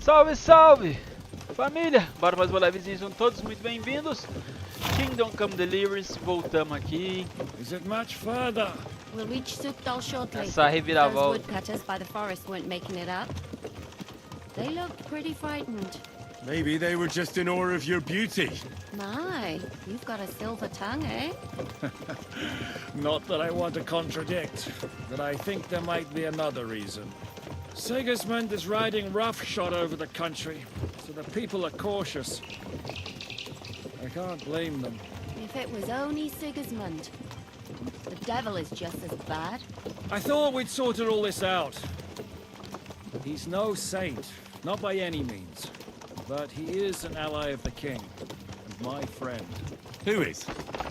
Salve, salve! Família, bora mais uma livezinha, são todos muito bem-vindos. Kingdom Come Deliverance, voltamos aqui. Is it much further? We'll reach Sukdal shortly. Essa Those reviravolta. woodcutters by the forest weren't making it up. They looked pretty frightened. Maybe they were just in awe of your beauty. My, you've got a silver tongue, eh? Not that I want to contradict, but I think there might be another reason. Sigismund is riding roughshod over the country, so the people are cautious. I can't blame them. If it was only Sigismund. The devil is just as bad. I thought we'd sorted all this out. He's no saint, not by any means. But he is an ally of the king, and my friend. Who is?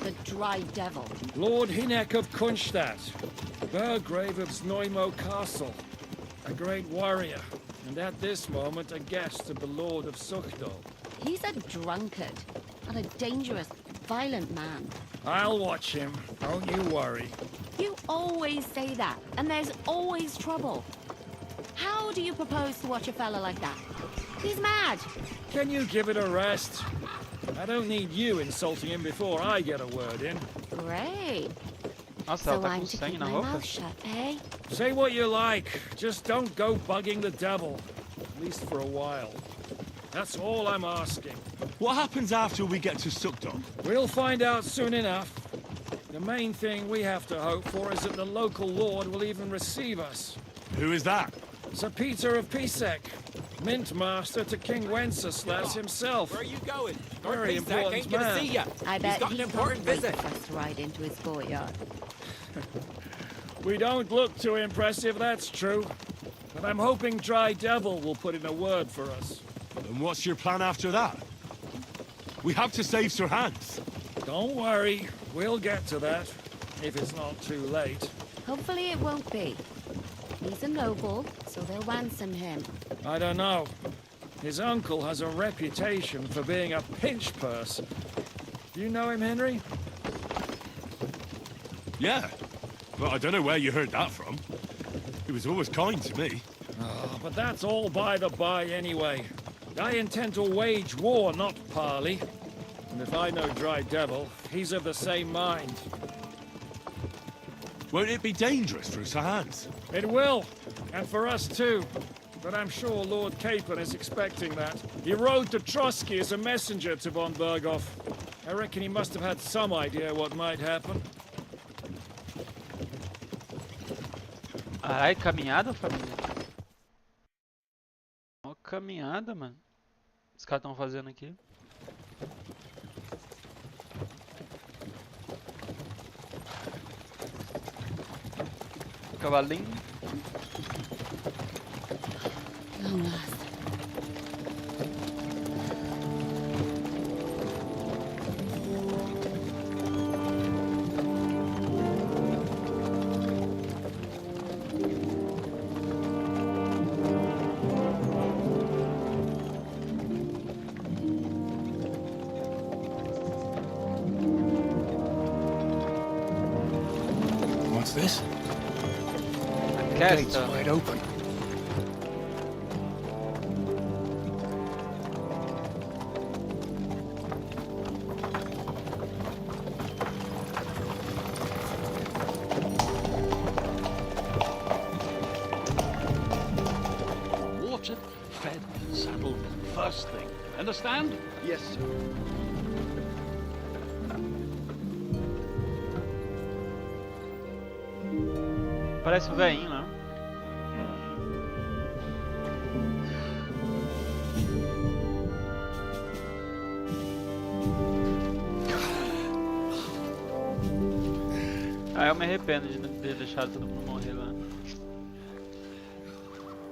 The dry devil. Lord Hinek of Kunstadt, Burgrave of Znojmo Castle, a great warrior, and at this moment a guest of the Lord of Sukdal. He's a drunkard, and a dangerous, violent man. I'll watch him, don't you worry. You always say that, and there's always trouble. How do you propose to watch a fella like that? He's mad. Can you give it a rest? I don't need you insulting him before I get a word in. Great. Nossa, So ela tá I'm com to sangue keep na my roupa. mouth shut, eh? Say what you like, just don't go bugging the devil. At least for a while. That's all I'm asking. What happens after we get to Sukdal? We'll find out soon enough. The main thing we have to hope for is that the local lord will even receive us. Who is that? Sir Peter of Pisek, Mint Master to King Wenceslas himself. Where are you going? Very Lord Pisek important ain't gonna man. see ya. I He's bet got an he important can't wait visit. for us to ride into his courtyard. We don't look too impressive, that's true. But I'm hoping Dry Devil will put in a word for us. And what's your plan after that? We have to save Sir Hans. Don't worry, we'll get to that, if it's not too late. Hopefully it won't be. He's a noble, so they'll ransom him. I don't know. His uncle has a reputation for being a pinch purse. You know him, Henry? Yeah. Well, I don't know where you heard that from. He was always kind to me. Oh, but that's all by the by anyway. I intend to wage war, not parley. And if I know Dry Devil, he's of the same mind. Won't it be dangerous for Sir Hans? It will, and for us too. But I'm sure Lord Capon is expecting that. He rode to Trotsky as a messenger to von Berghoff. I reckon he must have had some idea what might happen. Caralho, caminhada, família? Ó, caminhada, mano. Os caras estão fazendo aqui. Cavalinho. Long last. What's this? Gates Casta. wide open. Watered, fed, saddled, first thing. Understand? Yes, sir. Parece o velhinho, né? Ah, eu me arrependo de não ter deixado todo mundo morrer lá.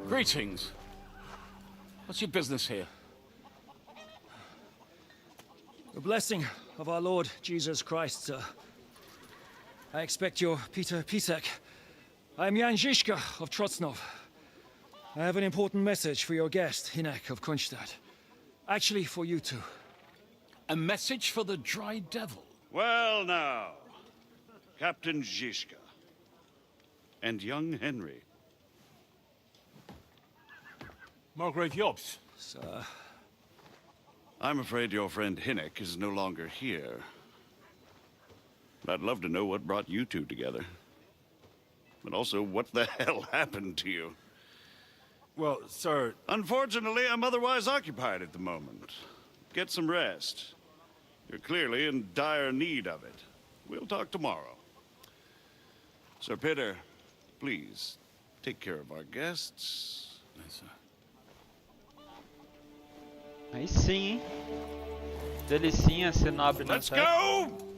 Greetings. What's your business here? The blessing of our Lord Jesus Christ, sir. I expect you're Peter Pisek. I'm Jan Žižka of Trocnov. I have an important message for your guest, Hinek of Kunstadt. Actually, for you two. A message for the Dry Devil. Well now, Captain Žižka and young Henry. Margrave Jobs, sir. I'm afraid your friend Hinnock is no longer here. But I'd love to know what brought you two together. But also, what the hell happened to you? Well, sir, Unfortunately, I'm otherwise occupied at the moment. Get some rest. You're clearly in dire need of it. We'll talk tomorrow. Sir Peter, please, take care of our guests. Yes, sir. Aí sim, hein? Delicinha ser nobre Let's nessa época. go!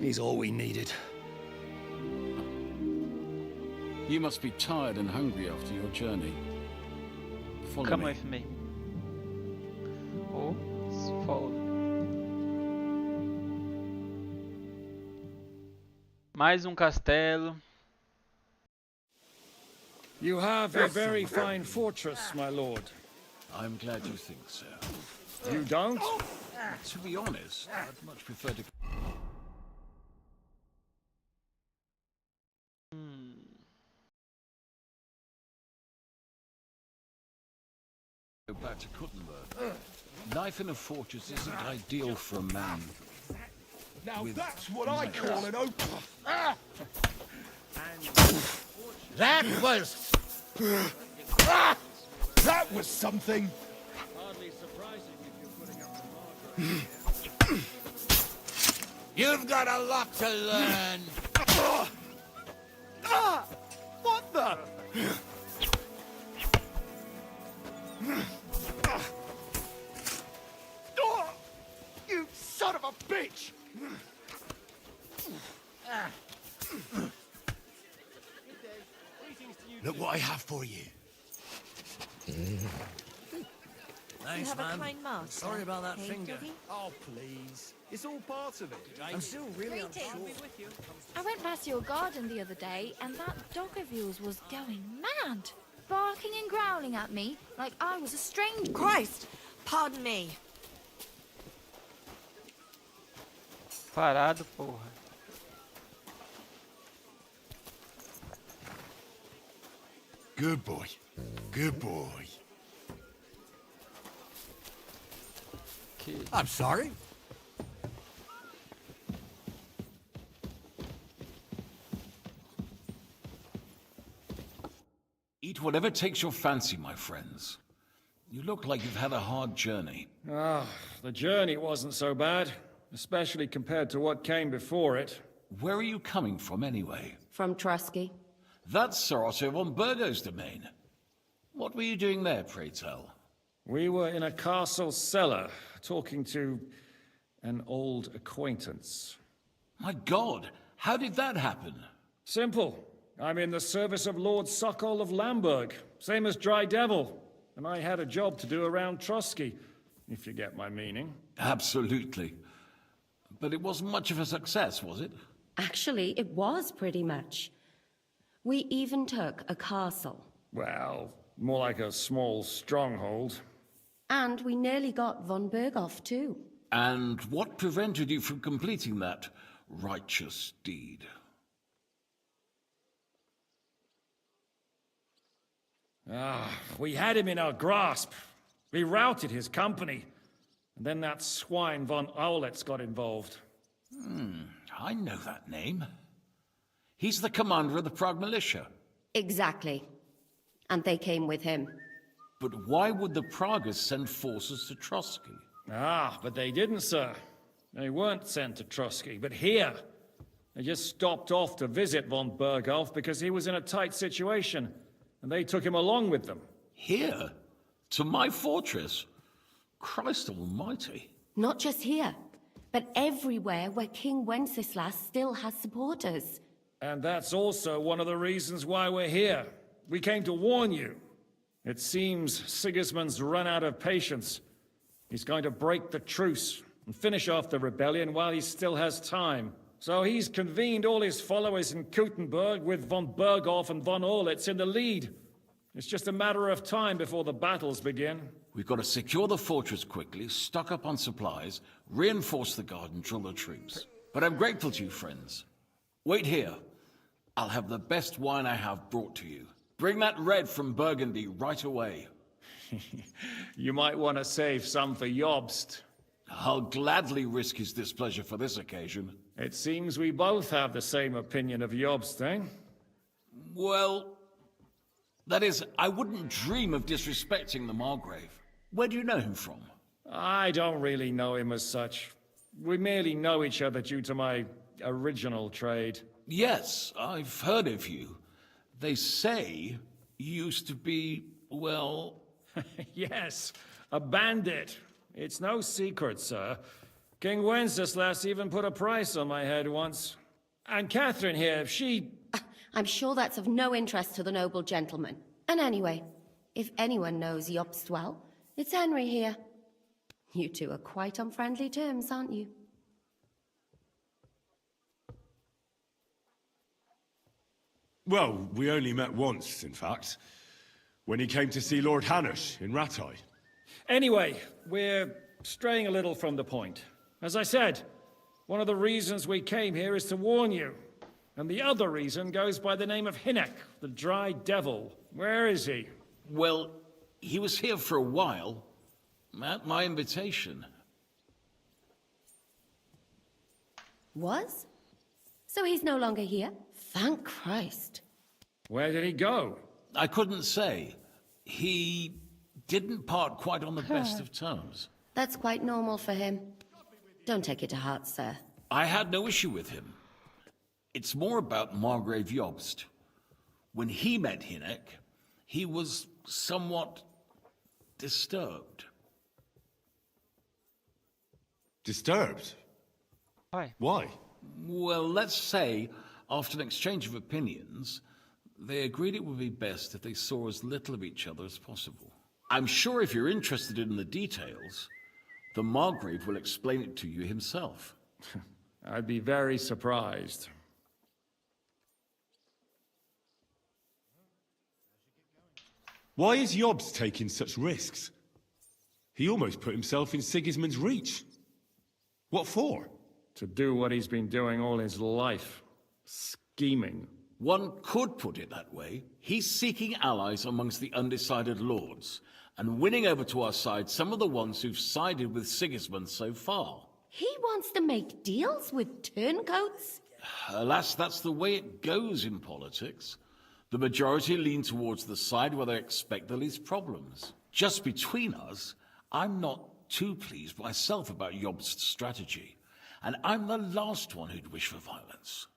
He's all we needed. You must be tired and hungry after your journey. Follow Come me. with me. Ou follow. Mais castelo. You have a very fine fortress, my lord. I'm glad you think so. You don't? To be honest, I'd much prefer to go back to Kuttenberg. Life in a fortress isn't ideal for a man. Now With that's what I call an open. That was... That was something. Hardly surprising if you're putting up the You've got a lot to learn. What the? Oh, you son of a bitch! Look what I have for you. Thanks, You have man. a kind master. Sorry about that hey, finger. Doggy? Oh, please. It's all part of it. I'm still really unsure. I went past your garden the other day, and that dog of yours was going mad, barking and growling at me like I was a stranger. Christ! Pardon me. Parado, porra. Good boy. Good boy. Que... I'm sorry. eat whatever takes your fancy, my friends. You look like you've had a hard journey. Ah, the journey wasn't so bad, especially compared to what came before it. Where are you coming from, anyway? From Trusky. That's Sir Otto von Burgo's domain. What were you doing there, pray tell? We were in a castle cellar, talking to an old acquaintance. My God, how did that happen? Simple. I'm in the service of Lord Suckle of Lamberg, same as Dry Devil, and I had a job to do around Trusky, if you get my meaning. Absolutely. But it wasn't much of a success, was it? Actually, it was pretty much. We even took a castle. Well, more like a small stronghold. And we nearly got von Berghoff, too. And what prevented you from completing that righteous deed? Ah, we had him in our grasp. We routed his company. And then that swine von Owletz got involved. I know that name. He's the commander of the Prague militia. Exactly. And they came with him. But why would the Praguers send forces to Trusky? Ah, but they didn't, sir. They weren't sent to Trusky, but here. They just stopped off to visit von Berghoff because he was in a tight situation, and they took him along with them. Here? To my fortress? Christ almighty. Not just here, but everywhere where King Wenceslas still has supporters. And that's also one of the reasons why we're here. We came to warn you. It seems Sigismund's run out of patience. He's going to break the truce and finish off the rebellion while he still has time. So he's convened all his followers in Kuttenberg with von Berghoff and von Orlitz in the lead. It's just a matter of time before the battles begin. We've got to secure the fortress quickly, stock up on supplies, reinforce the guard, and drill the troops. But I'm grateful to you, friends. Wait here. I'll have the best wine I have brought to you. Bring that red from Burgundy right away. You might want to save some for Jobst. I'll gladly risk his displeasure for this occasion. It seems we both have the same opinion of Jobst, eh? Well, that is, I wouldn't dream of disrespecting the Margrave. Where do you know him from? I don't really know him as such. We merely know each other due to my original trade. Yes, I've heard of you. They say you used to be, well... Yes, a bandit. It's no secret, sir. King Wenceslas even put a price on my head once. And Catherine here, I'm sure that's of no interest to the noble gentleman. And anyway, if anyone knows Jobst well, it's Henry here. You two are quite on friendly terms, aren't you? Well, we only met once, in fact. When he came to see Lord Hanush in Rattay. Anyway, we're straying a little from the point. As I said, one of the reasons we came here is to warn you. And the other reason goes by the name of Hinnek, the Dry Devil. Where is he? Well, he was here for a while, at my invitation. Was? So he's no longer here? Thank Christ. Where did he go? I couldn't say. He didn't part quite on the best of terms. That's quite normal for him. Don't take it to heart, sir. I had no issue with him. It's more about Margrave Jobst. When he met Hinnek, he was somewhat disturbed. Disturbed? Why? Why? Well, let's say, after an exchange of opinions, they agreed it would be best if they saw as little of each other as possible. I'm sure if you're interested in the details, the Margrave will explain it to you himself. I'd be very surprised. Why is Jobst taking such risks? He almost put himself in Sigismund's reach. What for? To do what he's been doing all his life. Scheming. One could put it that way. He's seeking allies amongst the undecided lords, and winning over to our side some of the ones who've sided with Sigismund so far. He wants to make deals with turncoats? Alas, that's the way it goes in politics. The majority lean towards the side where they expect the least problems. Just between us, I'm not too pleased myself about Jobst's strategy, and I'm the last one who'd wish for violence.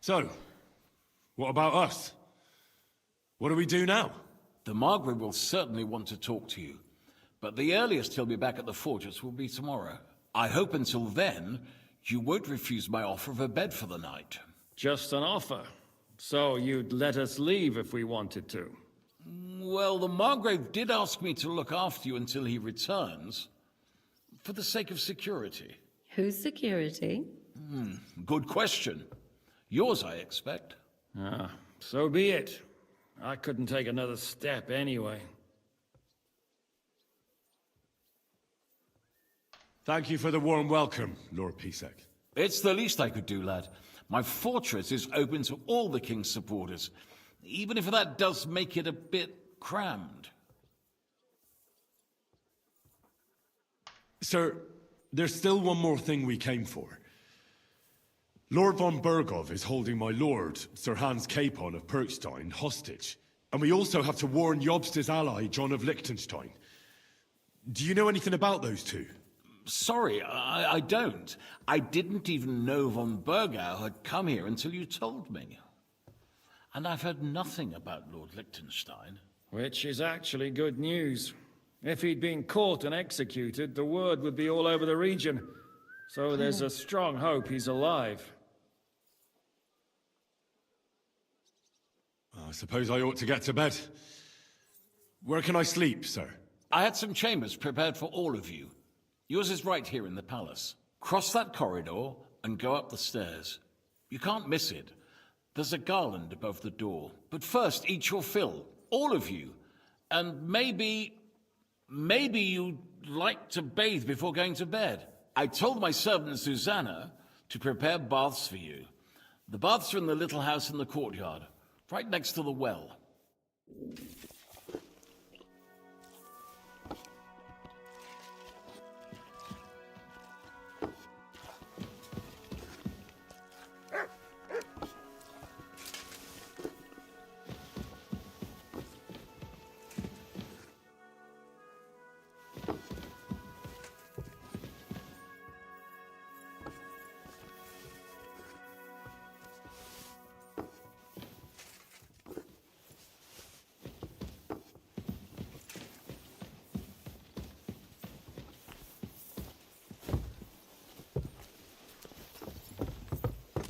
So, what about us? What do we do now? The Margrave will certainly want to talk to you, but the earliest he'll be back at the fortress will be tomorrow. I hope until then, you won't refuse my offer of a bed for the night. Just an offer. So you'd let us leave if we wanted to? Well, the Margrave did ask me to look after you until he returns, for the sake of security. Whose security? Good question. Yours, I expect. Ah, so be it. I couldn't take another step anyway. Thank you for the warm welcome, Lord Pisek. It's the least I could do, lad. My fortress is open to all the king's supporters, even if that does make it a bit crammed. Sir, there's still one more thing we came for. Lord von Bergov is holding my lord, Sir Hans Capon of Perkstein, hostage. And we also have to warn Jobst's ally, John of Liechtenstein. Do you know anything about those two? Sorry, I don't. I didn't even know von Bergau had come here until you told me. And I've heard nothing about Lord Liechtenstein. Which is actually good news. If he'd been caught and executed, the word would be all over the region. So there's a strong hope he's alive. I suppose I ought to get to bed. Where can I sleep, sir? I had some chambers prepared for all of you. Yours is right here in the palace. Cross that corridor, and go up the stairs. You can't miss it. There's a garland above the door. But first, eat your fill, all of you. And maybe you'd like to bathe before going to bed. I told my servant Susanna to prepare baths for you. The baths are in the little house in the courtyard, right next to the well.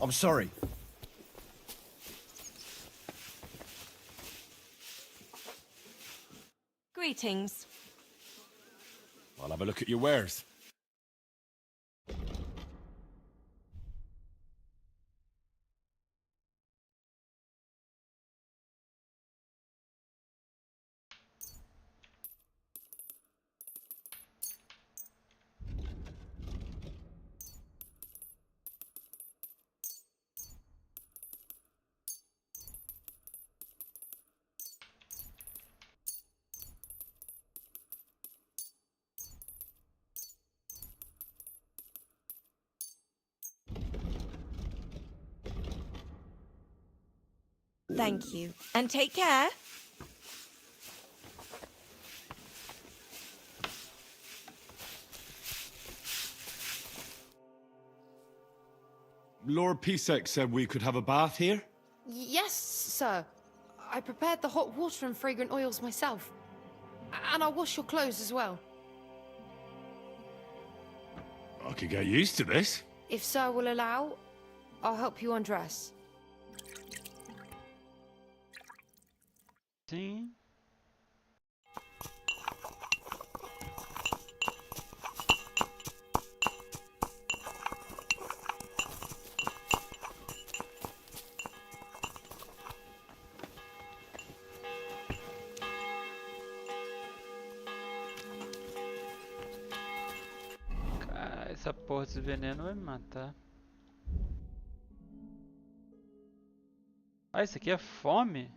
I'm sorry. Greetings. I'll have a look at your wares. Thank you. And take care. Lord Pisek said we could have a bath here? Yes, sir. I prepared the hot water and fragrant oils myself. And I'll wash your clothes as well. I could get used to this. If sir will allow, I'll help you undress. Sim. Cara, essa porra desse veneno vai me matar. Ah, isso aqui é fome?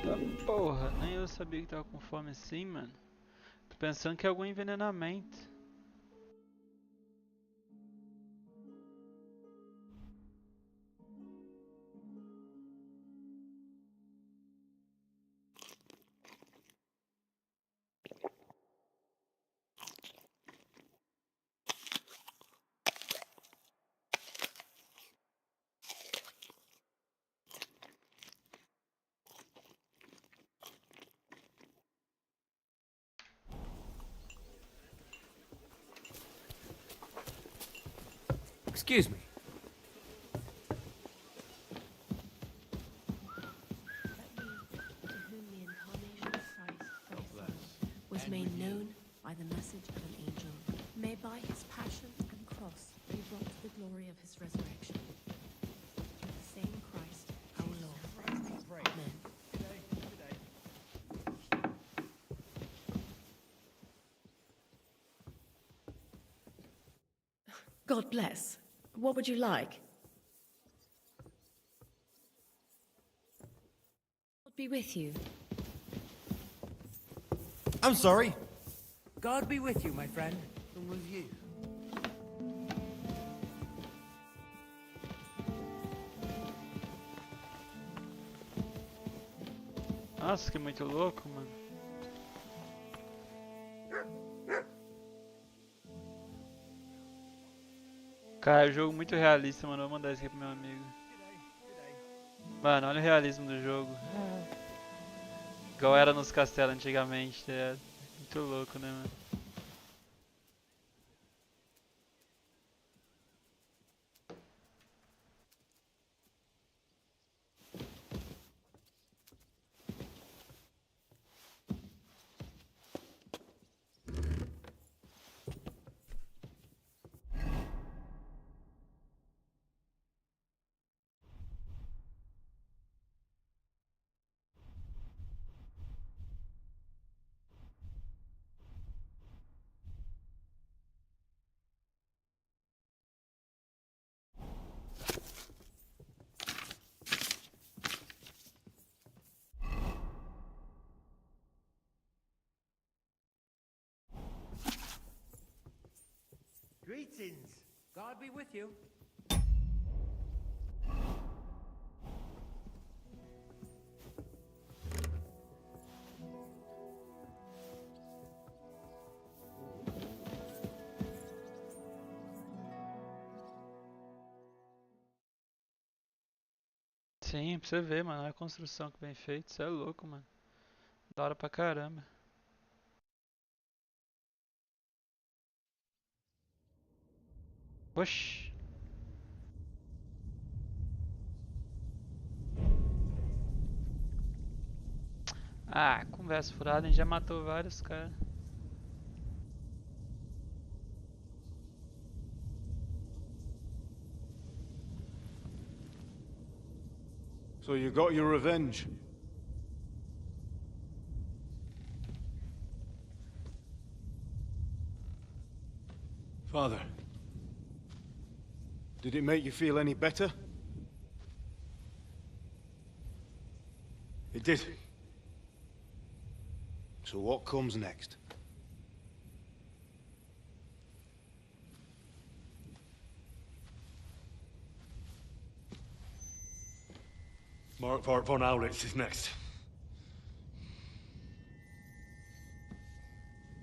Tá porra, nem eu sabia que tava com fome assim, mano. Tô pensando que é algum envenenamento. Excuse me. Was made known by the message of an angel. May by his passion and cross be brought to the glory of his resurrection. Through the same Christ, our Lord. Amen. God bless. What would you like? God be with you. I'm sorry. God be with you, my friend. And with you. Nossa, que muito louco, mano. Cara, é um jogo muito realista, mano. Vou mandar isso aqui pro meu amigo. Mano, olha o realismo do jogo. Igual era nos castelos antigamente, tá ligado? Muito louco, né, mano? Greetings. God be with you. Sim, pra você ver, mano. Olha a construção que bem feita. Isso é louco, mano. Da hora pra caramba. Oxi. Ah, conversa furada, a gente já matou vários caras. So you got your revenge? Father, did it make you feel any better? It did. So what comes next? Mark von Aulitz is next.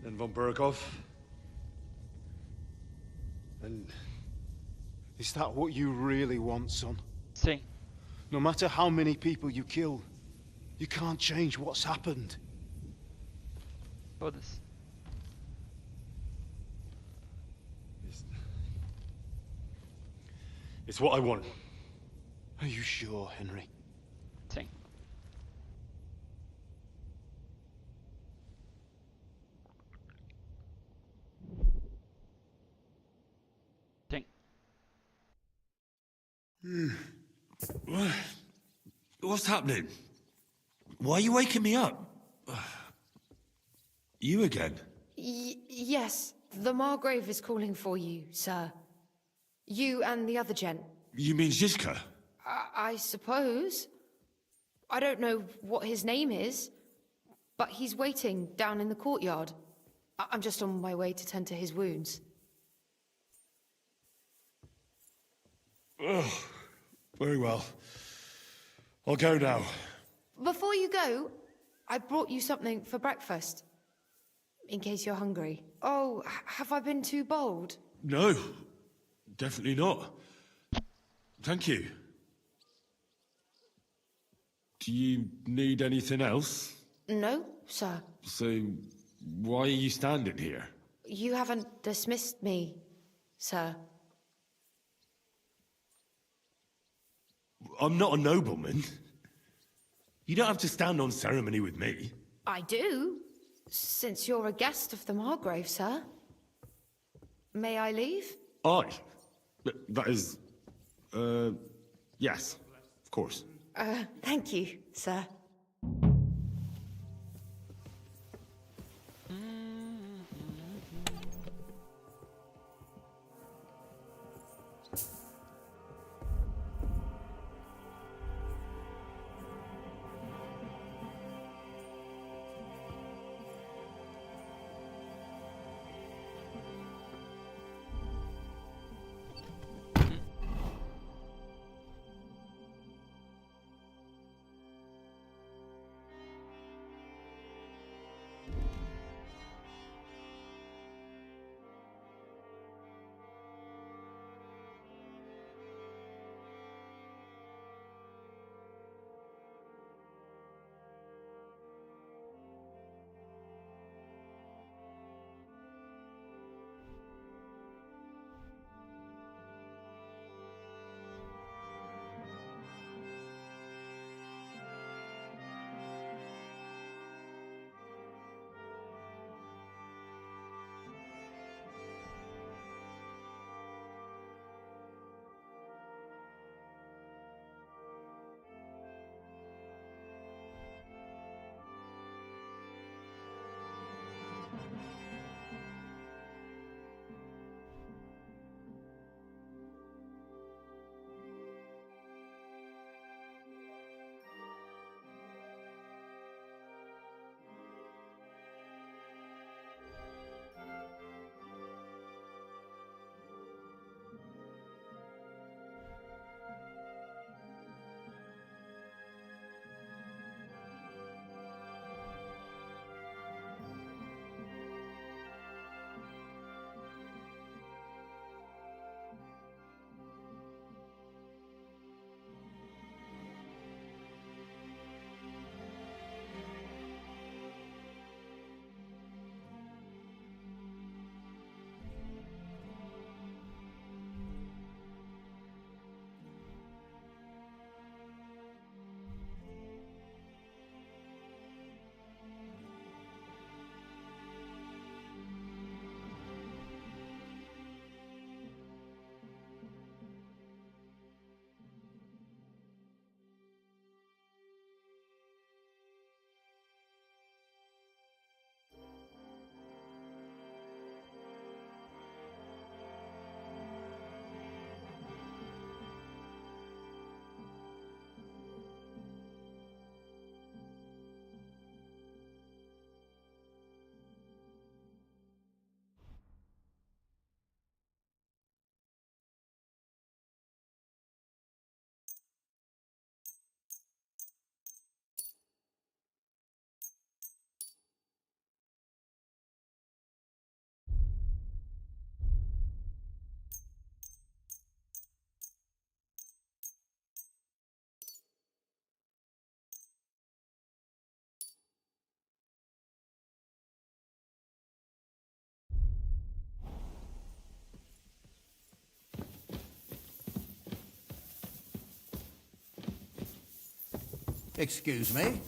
Then von Berghoff. And is that what you really want, son? Sim. No matter how many people you kill, you can't change what's happened. Foda-se. It's what I want. Are you sure, Henry? Sim. Sim. What's happening? Why are you waking me up? You again? Yes, the Margrave is calling for you, sir. You and the other gent. You mean Zizka? I suppose. I don't know what his name is, but he's waiting down in the courtyard. I'm just on my way to tend to his wounds. Oh, very well. I'll go now. Before you go, I brought you something for breakfast. In case you're hungry. Oh, have I been too bold? No, definitely not. Thank you. Do you need anything else? No, sir. So, why are you standing here? You haven't dismissed me, sir. I'm not a nobleman. You don't have to stand on ceremony with me. I do, since you're a guest of the Margrave, sir. May I leave? That is... yes, of course. Thank you, sir. Excuse me?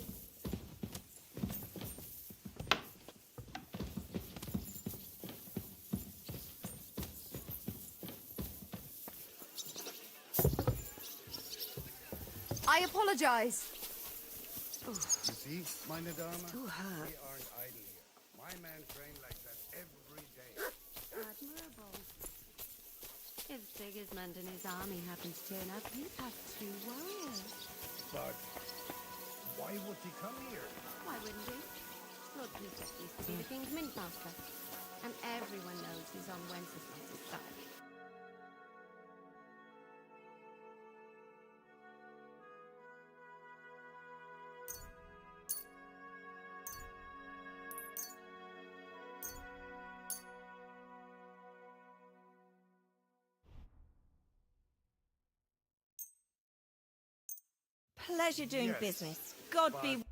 I apologize. You see, meine Dame? Too hurt. We aren't idle here. My men train like that every day. Admirable. If Sigismund and his army happen to turn up, you'd have 2 warriors. But why would he come here? Why wouldn't he? Lord Peter used to be the king's mint master, and everyone knows he's on Wenceslas's side. Pleasure doing Yes, business. God be...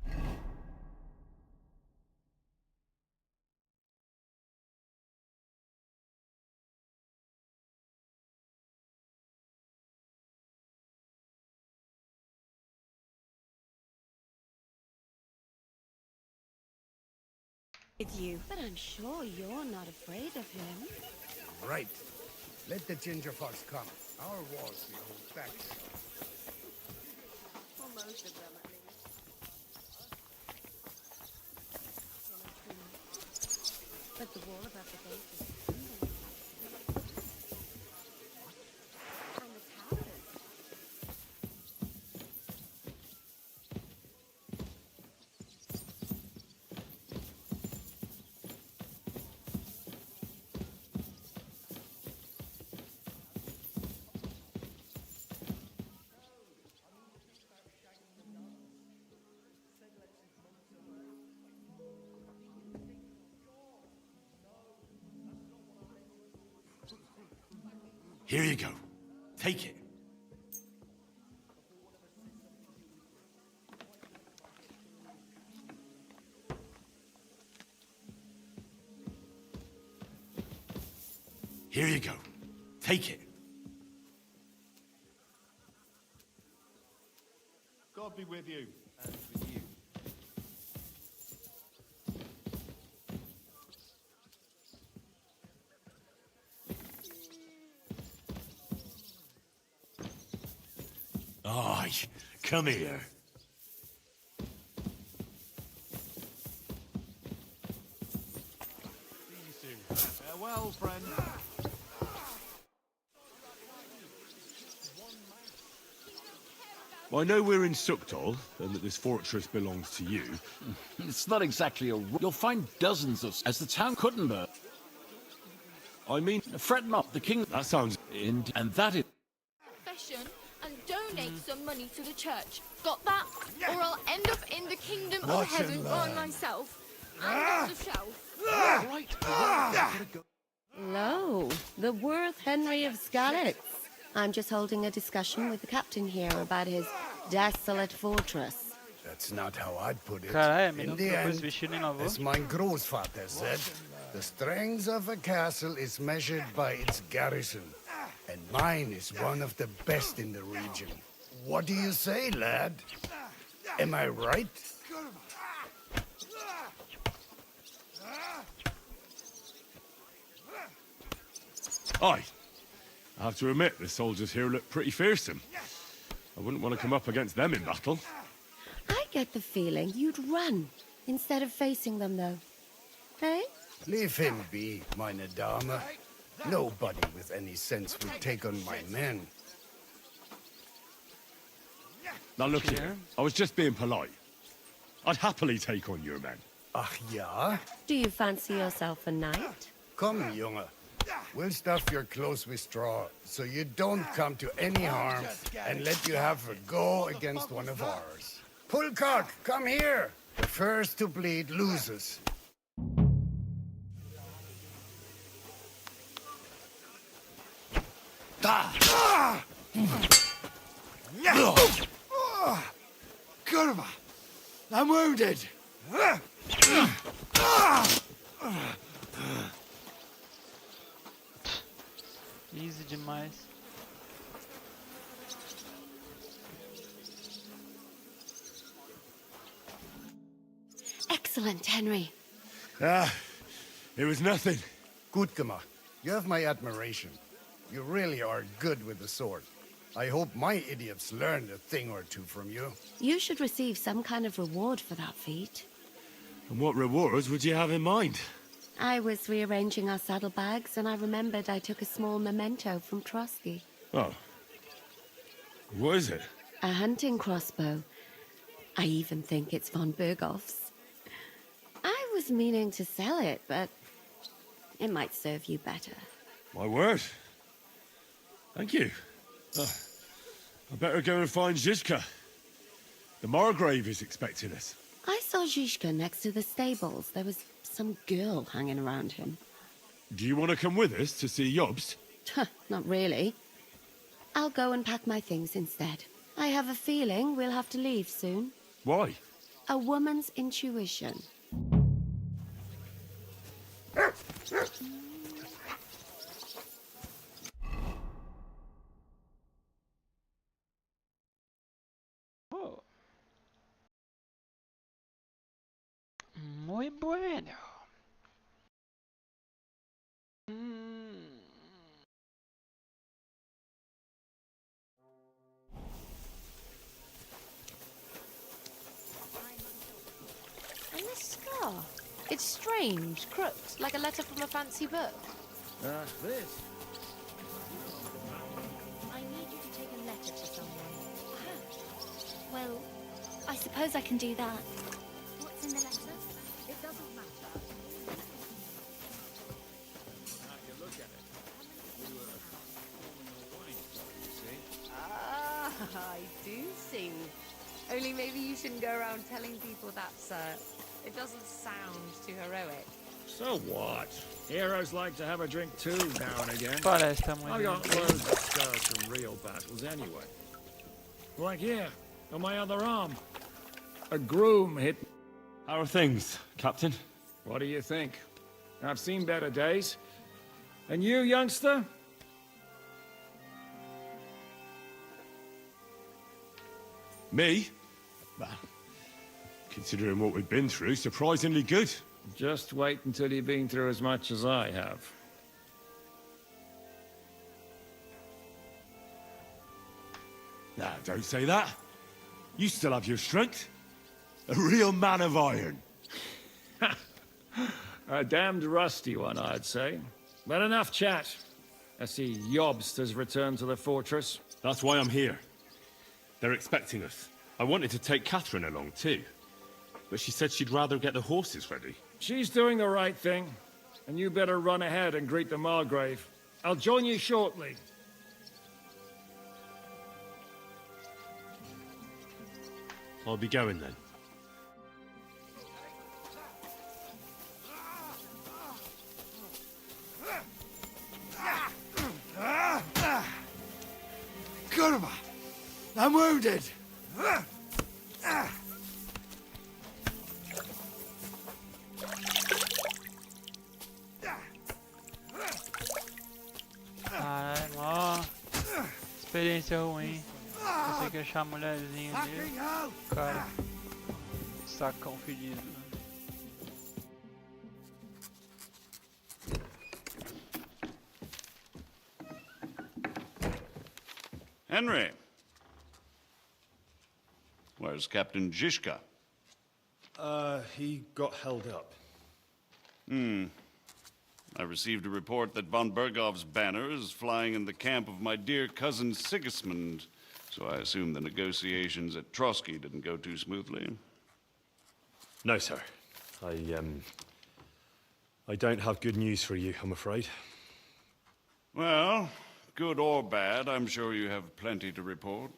with you. But I'm sure you're not afraid of him. Right. Let the ginger fox come. Our walls will hold back. For most of them, at least. But the wall above the gate is crumbling. And the towers. Here you go. Take it. Here you go. Take it. God be with you. And with you. Aye, come here. See you soon. Farewell, friend. I know we're in Sukdal, and that this fortress belongs to you. It's not exactly a... You'll find dozens of... As the town Kuttenberg. I mean, Fret not, the king... that sounds... And that is... Confession and donate some money to the church. Got that? Or I'll end up in the kingdom of Watch and heaven by learn. myself. And the shelf. Lo, the Worth Henry of Skalitz. I'm just holding a discussion with the captain here about his desolate fortress. That's not how I'd put it. Caralho, In não the propôs end, vestir nem lavou. as my großvater said, the strength of a castle is measured by its garrison. And mine is one of the best in the region. What do you say, lad? Am I right? Aye. I have to admit, the soldiers here look pretty fearsome. I wouldn't want to come up against them in battle. I get the feeling you'd run instead of facing them, though. Hey? Leave him be, meine Dame. Nobody with any sense would take on my men. Now look here, I was just being polite. I'd happily take on your men. Ach ja? Do you fancy yourself a knight? Come, Junge. We'll stuff your clothes with straw, so you don't come to any harm, and let you have a go against one of ours. Pulcock, come here! The first to bleed loses. Kurwa! I'm wounded! Easy demais. Excellent, Henry. Ah, it was nothing. Gutkama, you have my admiration. You really are good with the sword. I hope my idiots learned a thing or two from you. You should receive some kind of reward for that feat. And what rewards would you have in mind? I was rearranging our saddlebags, and I remembered I took a small memento from Trotsky. Oh. What is it? A hunting crossbow. I even think it's von Berghoff's. I was meaning to sell it, but it might serve you better. My word. Thank you. I better go and find Zizka. The Margrave is expecting us. I saw Zizka next to the stables. There was some girl hanging around him. Do you want to come with us to see Jobst? Not really. I'll go and pack my things instead. I have a feeling we'll have to leave soon. Why? A woman's intuition. Oh. Muy bueno. And this scar? It's strange, crooked, like a letter from a fancy book. This. I need you to take a letter to someone. Well, I suppose I can do that. What's in the letter? It doesn't matter. Ah, I do see. Only maybe you shouldn't go around telling people that, sir. It doesn't sound too heroic. So what? Heroes like to have a drink too now and again. Parece tá muito. I got loads of scars from real battles anyway. Like here, on my other arm. A groom hit. How are things, Captain? What do you think? I've seen better days. And you, youngster? Me? Well, considering what we've been through, surprisingly good. Just wait until you've been through as much as I have. Nah, don't say that. You still have your strength. A real man of iron. A damned rusty one, I'd say. But enough chat. I see Jobst has returned to the fortress. That's why I'm here. They're expecting us. I wanted to take Catherine along too, but she said she'd rather get the horses ready. She's doing the right thing, and you better run ahead and greet the Margrave. I'll join you shortly. I'll be going then. Kurva! I'm wounded! Caralho, ó. Experiência ruim. Pensei que ia achar a mulherzinha dele. Cara. Sacão fedido. Henry. Where's Captain Zizka? He got held up. I received a report that von Bergov's banner is flying in the camp of my dear cousin Sigismund, so I assume the negotiations at Trotsky didn't go too smoothly. No, sir. I don't have good news for you, I'm afraid. Well, good or bad, I'm sure you have plenty to report.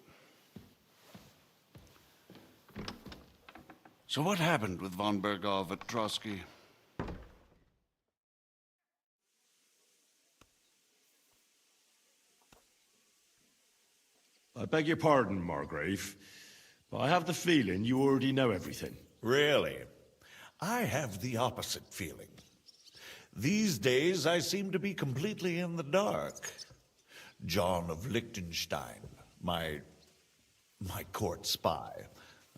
So what happened with von Bergov at Trotsky? I beg your pardon, Margrave, but I have the feeling you already know everything. Really? I have the opposite feeling. These days, I seem to be completely in the dark. John of Liechtenstein, my court spy,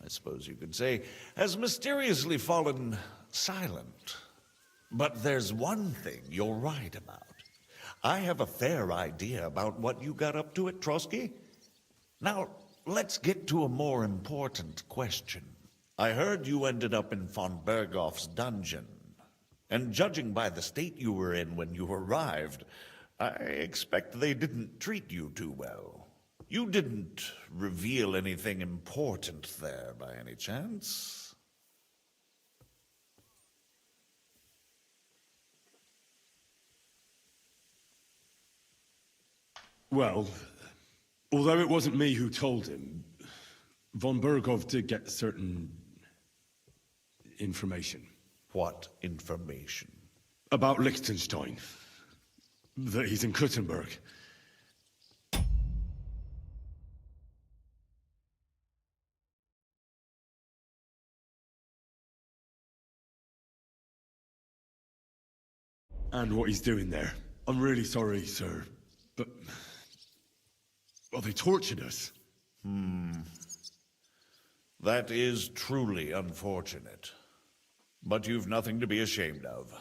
I suppose you could say, has mysteriously fallen silent. But there's one thing you're right about. I have a fair idea about what you got up to at Trotsky. Now, let's get to a more important question. I heard you ended up in von Berghoff's dungeon. And judging by the state you were in when you arrived, I expect they didn't treat you too well. You didn't reveal anything important there by any chance? Well, although it wasn't me who told him, von Berghoff did get certain information. What information? About Liechtenstein. That he's in Kuttenberg. And what he's doing there. I'm really sorry, sir, but... well, they tortured us. That is truly unfortunate. But you've nothing to be ashamed of.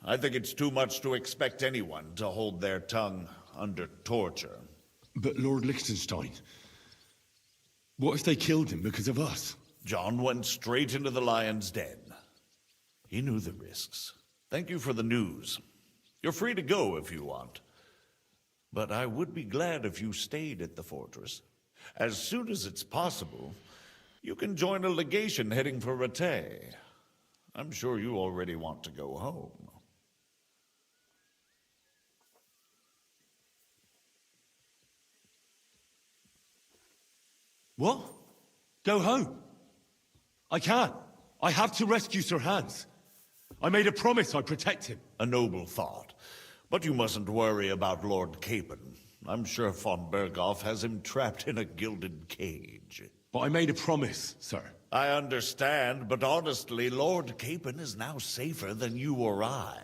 I think it's too much to expect anyone to hold their tongue under torture. But Lord Liechtenstein... what if they killed him because of us? John went straight into the lion's den. He knew the risks. Thank you for the news. You're free to go if you want. But I would be glad if you stayed at the fortress. As soon as it's possible, you can join a legation heading for Rattay. I'm sure you already want to go home. What? Go home? I can't. I have to rescue Sir Hans. I made a promise I'd protect him. A noble thought. But you mustn't worry about Lord Capon. I'm sure von Berghoff has him trapped in a gilded cage. But I made a promise, sir. I understand, but honestly, Lord Capon is now safer than you or I.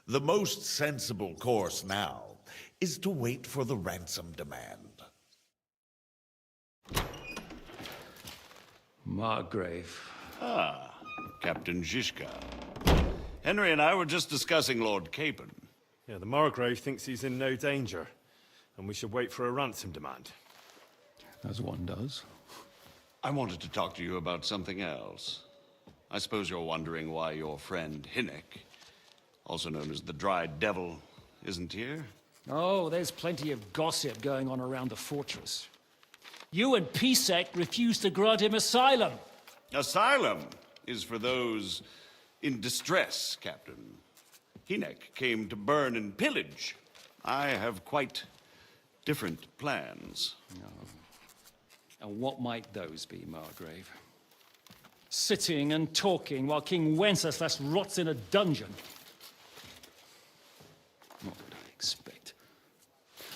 The most sensible course now is to wait for the ransom demand. Margrave. Ah, Captain Zizka. Henry and I were just discussing Lord Capon. Yeah, the Margrave thinks he's in no danger, and we should wait for a ransom demand. As one does. I wanted to talk to you about something else. I suppose you're wondering why your friend Hinnek, also known as the Dried Devil, isn't here? Oh, there's plenty of gossip going on around the fortress. You and Pisek refused to grant him asylum. Asylum is for those in distress, Captain. Hinnek came to burn and pillage. I have quite different plans. And what might those be, Margrave? Sitting and talking while King Wenceslas rots in a dungeon. What would I expect?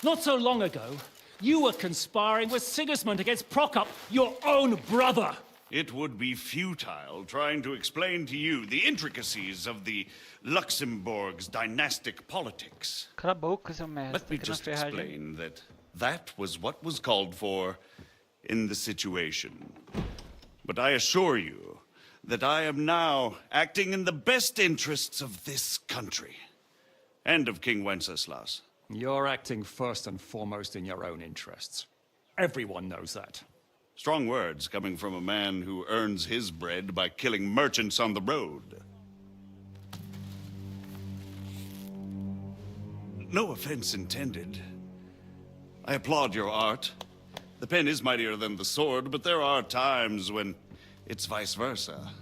Not so long ago, you were conspiring with Sigismund against Prokop, your own brother. It would be futile trying to explain to you the intricacies of the Luxembourg's dynastic politics. Cala a boca, seu merda. Let me just explain that that was what was called for in the situation. But I assure you that I am now acting in the best interests of this country and of King Wenceslas. You're acting first and foremost in your own interests. Everyone knows that. Strong words coming from a man who earns his bread by killing merchants on the road. No offense intended. I applaud your art. The pen is mightier than the sword, but there are times when it's vice versa.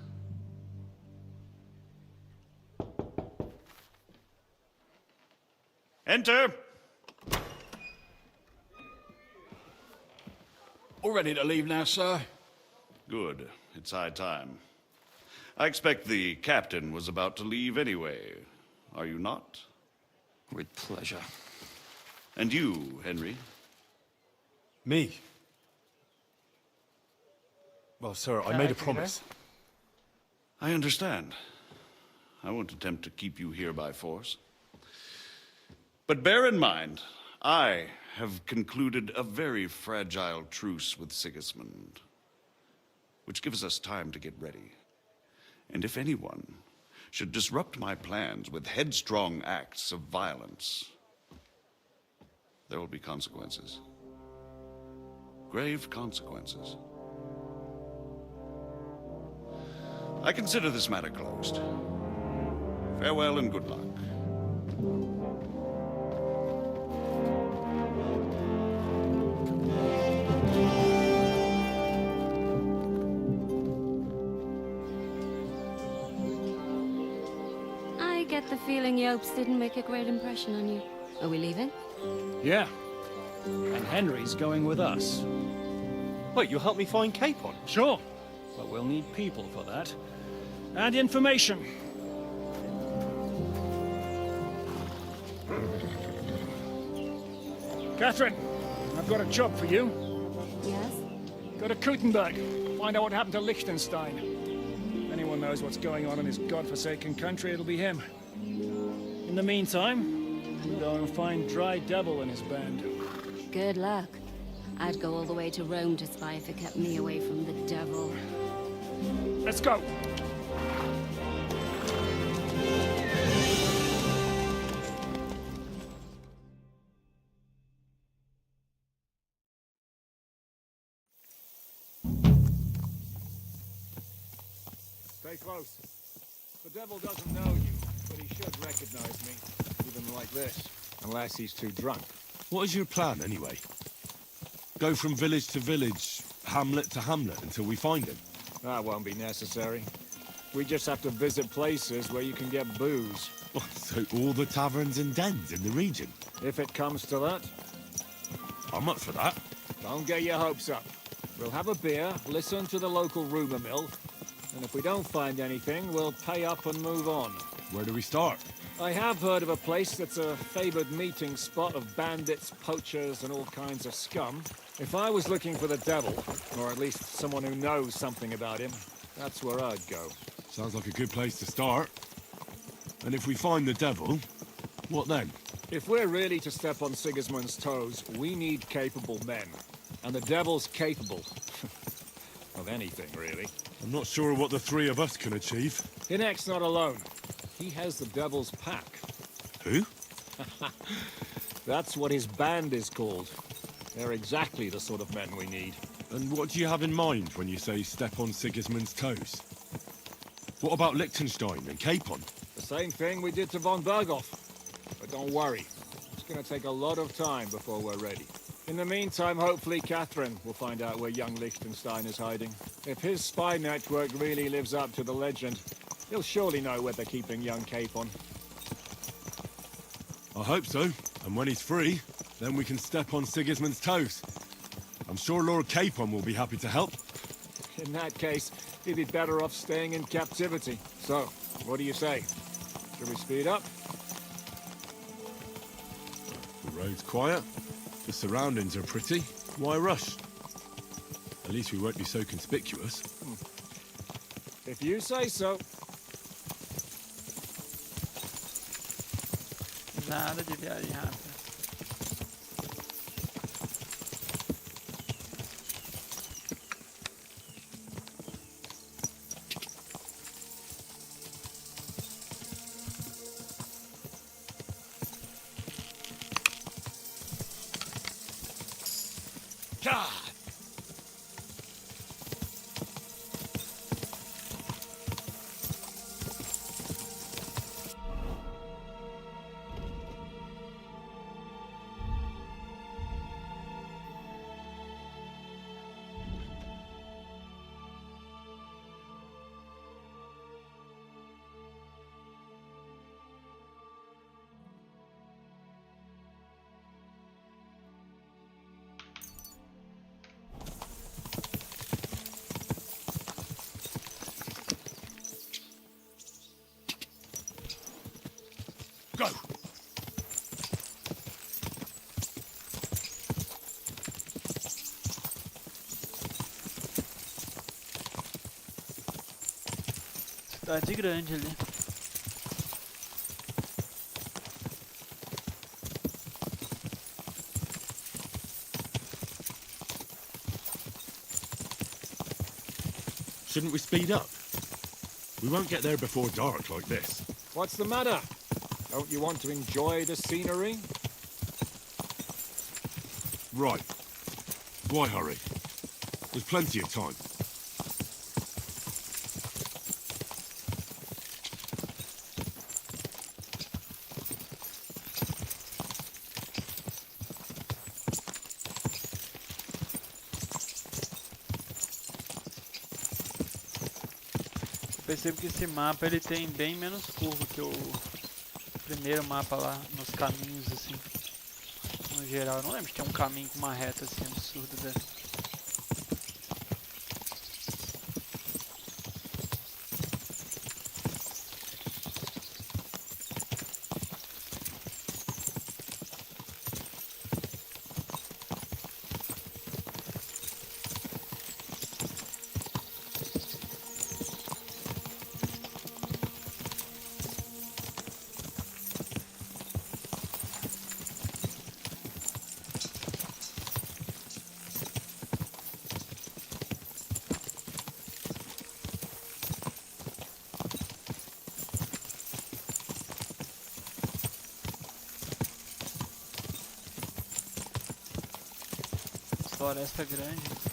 Enter! All ready to leave now, sir? Good. It's high time. I expect the captain was about to leave anyway. Are you not? With pleasure. And you, Henry? Me? Well, sir, I made a promise. I understand. I won't attempt to keep you here by force. But bear in mind, I have concluded a very fragile truce with Sigismund. which gives us time to get ready. And if anyone should disrupt my plans with headstrong acts of violence, there will be consequences. Grave consequences. I consider this matter closed. Farewell and good luck. I get the feeling Yopes didn't make a great impression on you. Are we leaving? Yeah. And Henry's going with us. Wait, you'll help me find Capon? Sure. But we'll need people for that. And information. Catherine, I've got a job for you. Yes? Go to Kuttenberg. Find out what happened to Liechtenstein. If anyone knows what's going on in his godforsaken country, it'll be him. In the meantime, you go and find Dry Devil and his band. Good luck. I'd go all the way to Rome to spy if it kept me away from the devil. Let's go! Stay close. The devil doesn't know you, but he should recognize me, even like this, unless he's too drunk. What is your plan, anyway? Go from village to village, hamlet to hamlet, until we find him? That won't be necessary. We just have to visit places where you can get booze. So all the taverns and dens in the region? If it comes to that. I'm up for that. Don't get your hopes up. We'll have a beer, listen to the local rumor mill, and if we don't find anything, we'll pay up and move on. Where do we start? I have heard of a place that's a favored meeting spot of bandits, poachers, and all kinds of scum. If I was looking for the devil, or at least someone who knows something about him, that's where I'd go. Sounds like a good place to start. And if we find the devil, what then? If we're really to step on Sigismund's toes, we need capable men. And the devil's capable. Of anything, really. I'm not sure what the three of us can achieve. Hinek's not alone. He has the devil's pack. Who? That's what his band is called. They're exactly the sort of men we need. And what do you have in mind when you say step on Sigismund's toes? What about Liechtenstein and Capon? The same thing we did to von Berghoff. But don't worry. It's gonna take a lot of time before we're ready. In the meantime, hopefully Catherine will find out where young Liechtenstein is hiding. If his spy network really lives up to the legend, he'll surely know where they're keeping young Capon. I hope so. And when he's free, then we can step on Sigismund's toes. I'm sure Lord Capon will be happy to help. In that case, he'd be better off staying in captivity. So, what do you say? Should we speed up? The road's quiet. The surroundings are pretty. Why rush? At least we won't be so conspicuous. If you say so. Nada de viagem rápida. Go! Cidade grande ali. Shouldn't we speed up? We won't get there before dark like this. What's the matter? Don't you want to enjoy the scenery? Right. Why hurry? There's plenty of time. Percebo que esse mapa ele tem bem menos curva que o primeiro mapa lá, nos caminhos assim. No geral, eu não lembro de ter um caminho com uma reta assim absurda dessa. Floresta grande.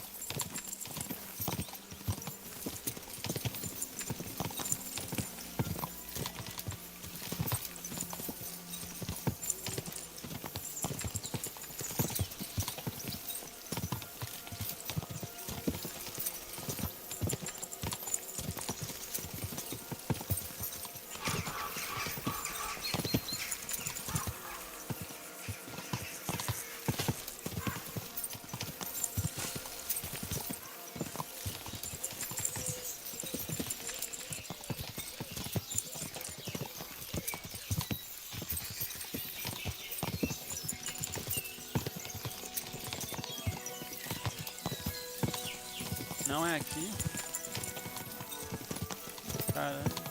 Não é aqui. Caramba.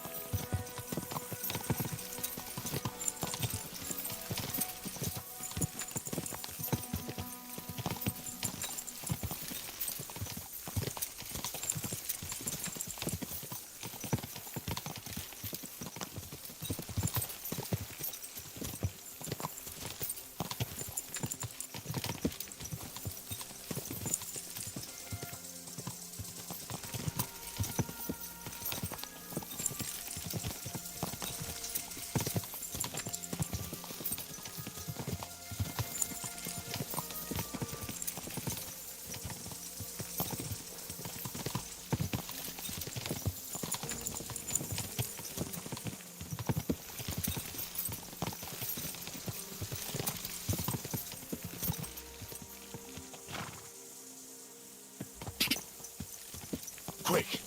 Quick!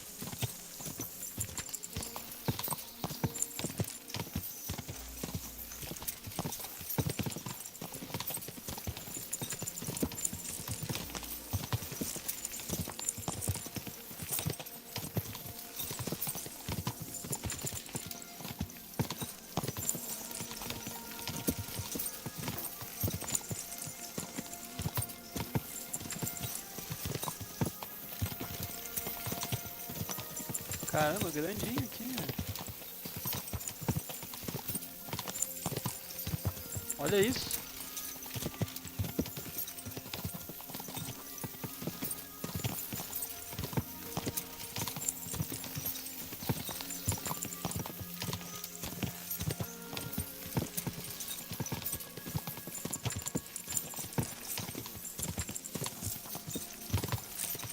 Caramba, grandinho aqui, né? Olha isso.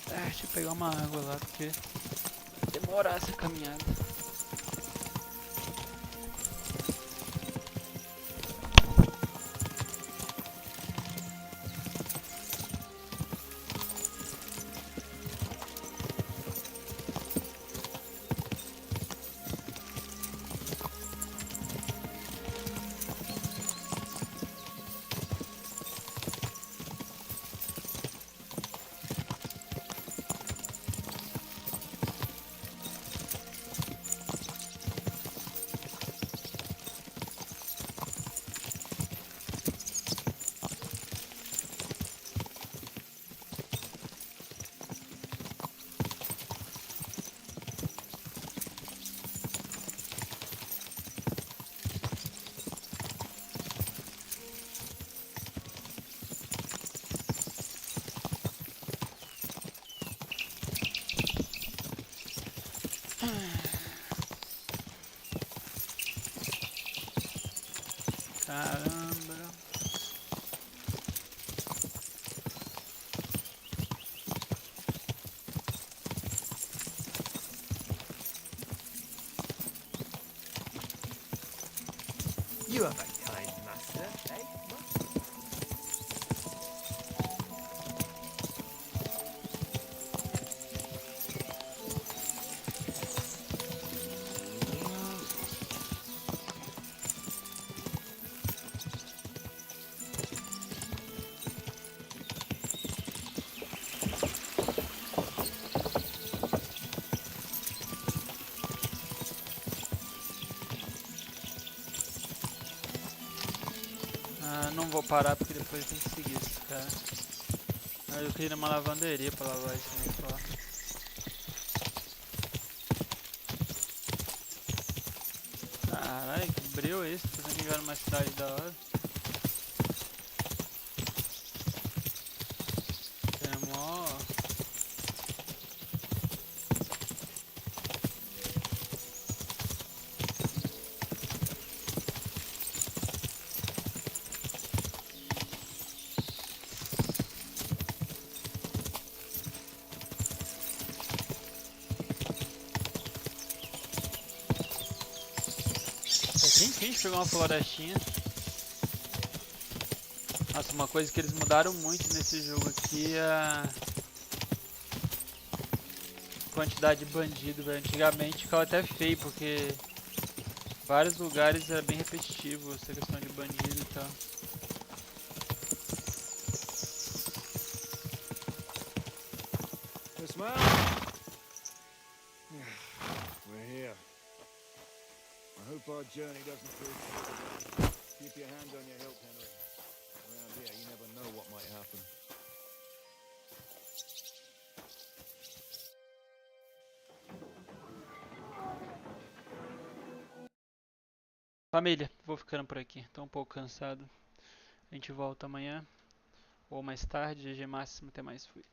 Deixa eu pegar uma água lá, porque demorar essa caminhada. não vou parar porque depois tem que seguir esse cara. Mas eu queria ir numa lavanderia pra lavar esse uniforme. Caralho, que breu esse, tô pensando que jogar numa cidade da hora. Tem mó... Enfim, a gente pegou uma florestinha. Nossa, uma coisa que eles mudaram muito nesse jogo aqui é a quantidade de bandido, velho. Antigamente ficava até feio, porque vários lugares era bem repetitivo essa questão de bandido e tal. Dismount! We're here. I hope our journey doesn't prove. Keep your hand on your hilt, Henry. Around here, you never know what might happen. Família, vou ficando por aqui. Tô um pouco cansado. A gente volta amanhã ou mais tarde. GG máximo, até mais. Fui.